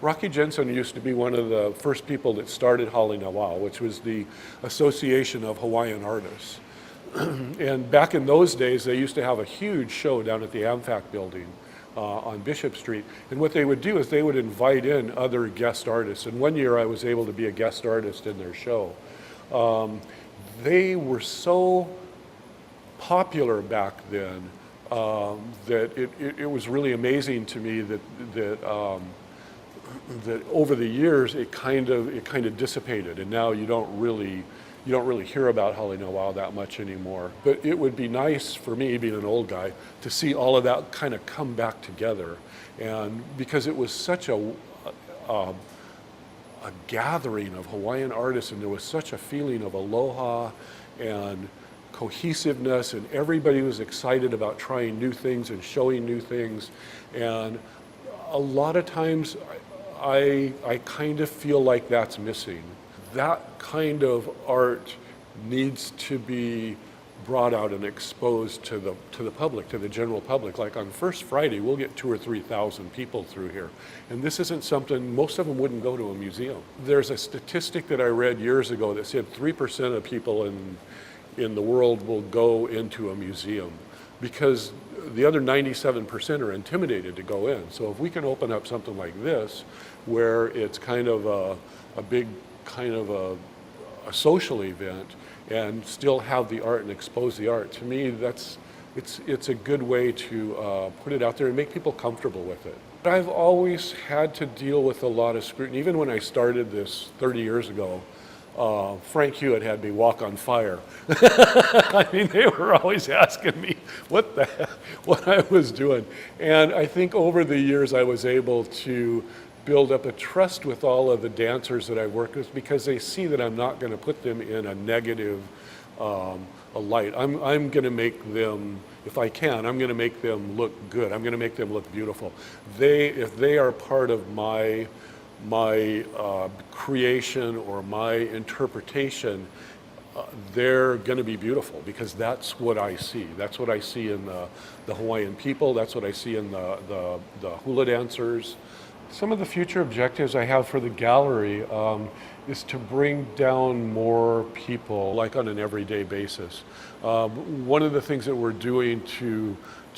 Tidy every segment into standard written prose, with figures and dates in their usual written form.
Rocky Jensen used to be one of the first people that started Hale Nawao, which was the Association of Hawaiian Artists. And back in those days, they used to have a huge show down at the AmFac building on Bishop Street. And what they would do is they would invite in other guest artists. And one year I was able to be a guest artist in their show. They were so popular back then that it was really amazing to me that over the years it kind of dissipated, and now you don't really hear about Hale Nawao that much anymore. But it would be nice for me, being an old guy, to see all of that kind of come back together, and because it was such a gathering of Hawaiian artists, and there was such a feeling of aloha and cohesiveness, and everybody was excited about trying new things and showing new things. And a lot of times I kind of feel like that's missing. That kind of art needs to be brought out and exposed to the public, to the general public. Like on First Friday, we'll get 2,000 or 3,000 people through here. And this isn't something, most of them wouldn't go to a museum. There's a statistic that I read years ago that said 3% of people in the world will go into a museum, because the other 97% are intimidated to go in. So if we can open up something like this, where it's kind of a big kind of a social event, and still have the art and expose the art, to me it's a good way to put it out there and make people comfortable with it. I've always had to deal with a lot of scrutiny. Even when I started this 30 years ago, Frank Hewitt had me walk on fire. I mean, they were always asking me what I was doing. And I think over the years I was able to build up a trust with all of the dancers that I work with, because they see that I'm not going to put them in a negative a light. I'm going to make them, if I can, I'm going to make them look good. I'm going to make them look beautiful. If they are part of my creation or my interpretation, they're going to be beautiful, because that's what I see. That's what I see in the Hawaiian people. That's what I see in the hula dancers. Some of the future objectives I have for the gallery is to bring down more people, like on an everyday basis. One of the things that we're doing to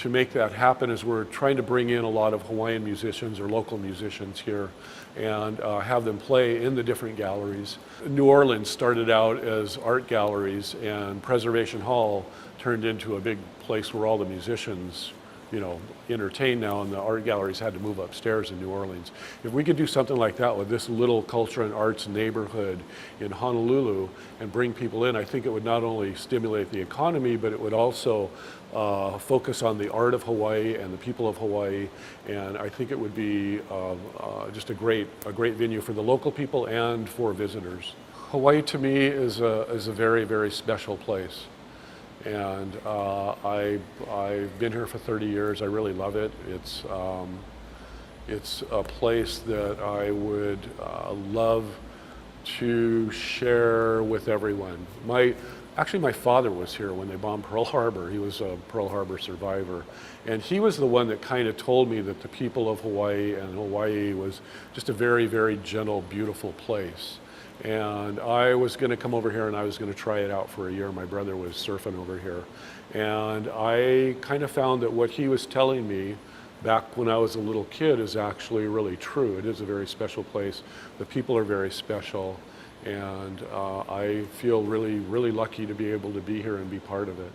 make that happen is we're trying to bring in a lot of Hawaiian musicians or local musicians here and have them play in the different galleries. New Orleans started out as art galleries, and Preservation Hall turned into a big place where all the musicians, entertain now, and the art galleries had to move upstairs in New Orleans. If we could do something like that with this little culture and arts neighborhood in Honolulu and bring people in, I think it would not only stimulate the economy, but it would also focus on the art of Hawaii and the people of Hawaii. And I think it would be just a great venue for the local people and for visitors. Hawaii to me is a very, very special place. And I've been here for 30 years. I really love it. It's a place that I would love to share with everyone. Actually, my father was here when they bombed Pearl Harbor. He was a Pearl Harbor survivor. And he was the one that kind of told me that the people of Hawaii and Hawaii was just a very, very gentle, beautiful place. And I was going to come over here and I was going to try it out for a year. My brother was surfing over here. And I kind of found that what he was telling me back when I was a little kid is actually really true. It is a very special place. The people are very special. And I feel really, really lucky to be able to be here and be part of it.